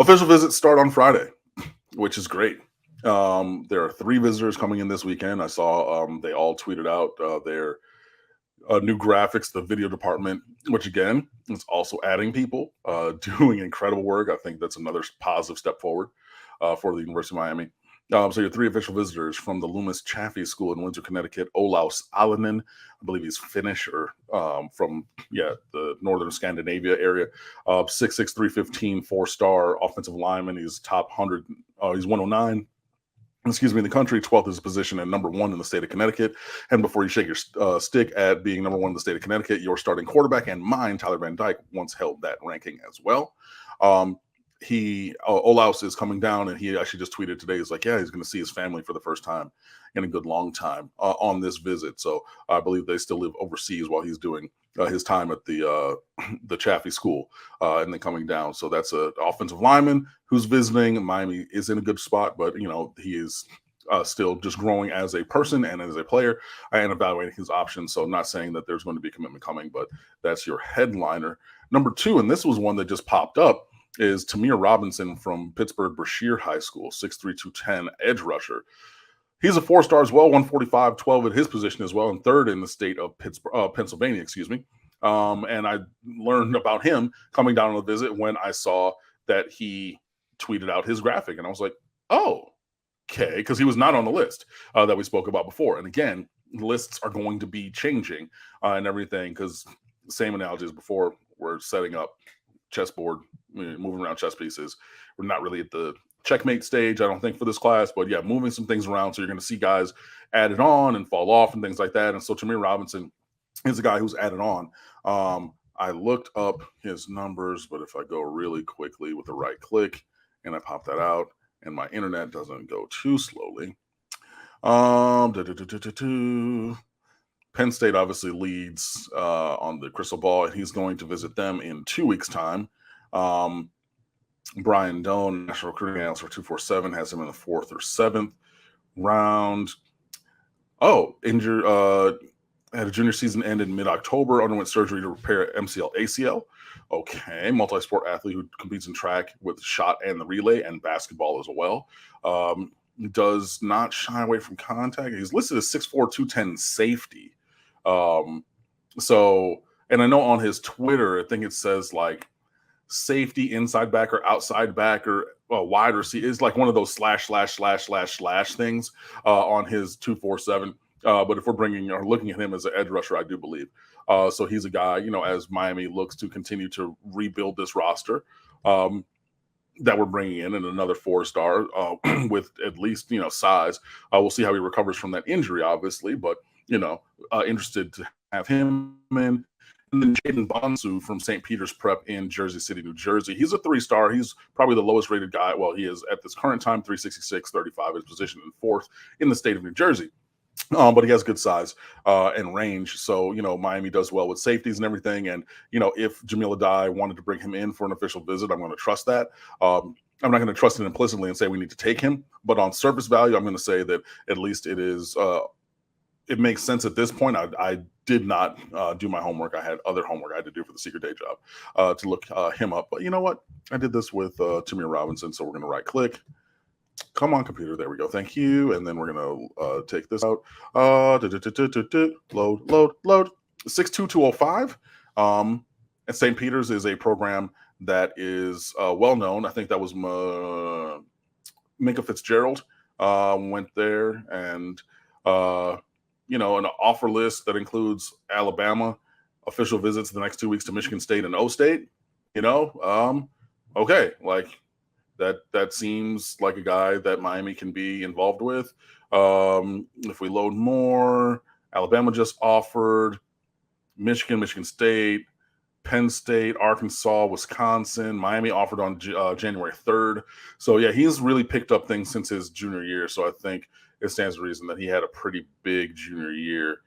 Official visits start on Friday, which is great. There are 3 visitors coming in this weekend. I saw they all tweeted out their new graphics, the video department, which again is also adding people, doing incredible work. I think that's another positive step forward for the University of Miami. So your 3 official visitors from the Loomis Chaffee School in Windsor, Connecticut: Olaus Alinen, I believe he's Finnish or from the northern Scandinavia area. 6'6", 315, 4-star offensive lineman. He's top 100. He's 109. Excuse me, in the country, 12th is his position and number 1 in the state of Connecticut. And before you shake your stick at being number 1 in the state of Connecticut, your starting quarterback and mine, Tyler Van Dyke, once held that ranking as well. Olaus is coming down, and he actually just tweeted today. He's like, yeah, he's going to see his family for the first time in a good long time on this visit. So I believe they still live overseas while he's doing his time at the Chaffee School and then coming down. So that's an offensive lineman who's visiting. Miami is in a good spot, but he is still just growing as a person and as a player and evaluating his options. So I'm not saying that there's going to be a commitment coming, but that's your headliner. Number 2, and this was one that just popped up, is Tamir Robinson from Pittsburgh Brashear High School, 6'3", 210, edge rusher. He's a 4-star as well, 145, 12 at his position as well, and 3rd in the state of Pennsylvania, excuse me. And I learned about him coming down on the visit when I saw that he tweeted out his graphic, and I was like, oh, okay, because he was not on the list that we spoke about before. And again, lists are going to be changing and everything, because same analogy as before, we're setting up chessboard, moving around chess pieces. We're not really at the checkmate stage, I don't think, for this class, but yeah, moving some things around. So you're going to see guys added on and fall off and things like that. And so Tamir Robinson is a guy who's added on. I looked up his numbers, but if I go really quickly with the right click and I pop that out and my internet doesn't go too slowly. Penn State obviously leads on the crystal ball, and he's going to visit them in 2 weeks' time. Brian Doan, national recruiting analyst for 247, has him in the 4th or 7th round. Injured. Had a junior season end in mid-October, underwent surgery to repair MCL, ACL. Okay, multi-sport athlete who competes in track with shot and the relay and basketball as well. Does not shy away from contact. He's listed as 6'4", 210 safety. And I know on his Twitter, I think it says like safety, inside back or outside back or wide receiver. It's like one of those slash things on his 247. But if we're looking at him as an edge rusher, I do believe. So he's a guy, as Miami looks to continue to rebuild this roster that we're bringing in, and another 4-star with at least, size. We'll see how he recovers from that injury, obviously, but, interested to have him in. And then Jaden Bonsu from St. Peter's Prep in Jersey City, New Jersey. He's a 3-star. He's probably the lowest rated guy. Well, he is at this current time, 366, 35, his position in 4th in the state of New Jersey. But he has good size and range. So, Miami does well with safeties and everything. And, if Jamil Adai wanted to bring him in for an official visit, I'm going to trust that. I'm not going to trust it implicitly and say we need to take him. But on surface value, I'm going to say that at least it is it makes sense at this point. I did not do my homework. I had other homework I had to do for the secret day job to look him up. But you know what? I did this with Tamir Robinson. So we're going to right click. Come on, computer. There we go. Thank you. And then we're going to take this out. Load. 62205. And St. Peter's is a program that is well-known. I think that was Minka Fitzgerald went there. And, an offer list that includes Alabama, official visits the next 2 weeks to Michigan State and O-State. Okay, like, that seems like a guy that Miami can be involved with. If we load more, Alabama just offered, Michigan State, Penn State, Arkansas, Wisconsin. Miami offered on January 3rd. So, yeah, he's really picked up things since his junior year. So I think it stands to reason that he had a pretty big junior year.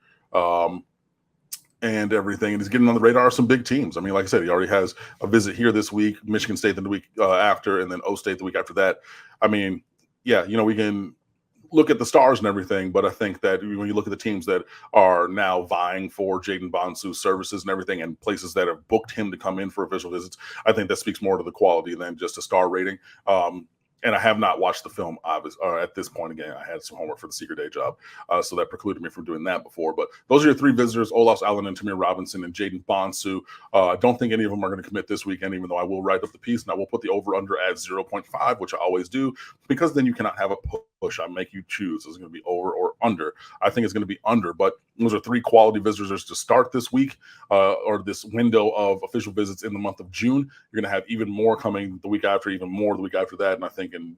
And everything, and he's getting on the radar of some big teams. I mean, like I said, he already has a visit here this week, Michigan State the week after, and then O-State the week after that. I mean, yeah, we can look at the stars and everything, but I think that when you look at the teams that are now vying for Jaden Bonsu's services and everything, and places that have booked him to come in for official visits, I think that speaks more to the quality than just a star rating. And I have not watched the film, obviously, at this point. Again, I had some homework for the secret day job, so that precluded me from doing that before. But those are your three visitors: Olaus Alinen, Tamir Robinson, and Jaden Bonsu. I don't think any of them are going to commit this weekend, even though I will write up the piece, and I will put the over-under at 0.5, which I always do, because then you cannot have a push. I make you choose. Is it going to be over or under? I think it's going to be under, but those are three quality visitors to start this week, or this window of official visits in the month of June. You're going to have even more coming the week after, even more the week after that, and I think in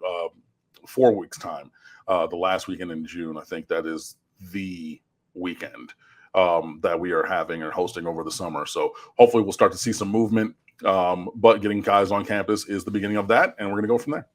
4 weeks' time, the last weekend in June, I think that is the weekend that we are having and hosting over the summer. So hopefully we'll start to see some movement, but getting guys on campus is the beginning of that, and we're going to go from there.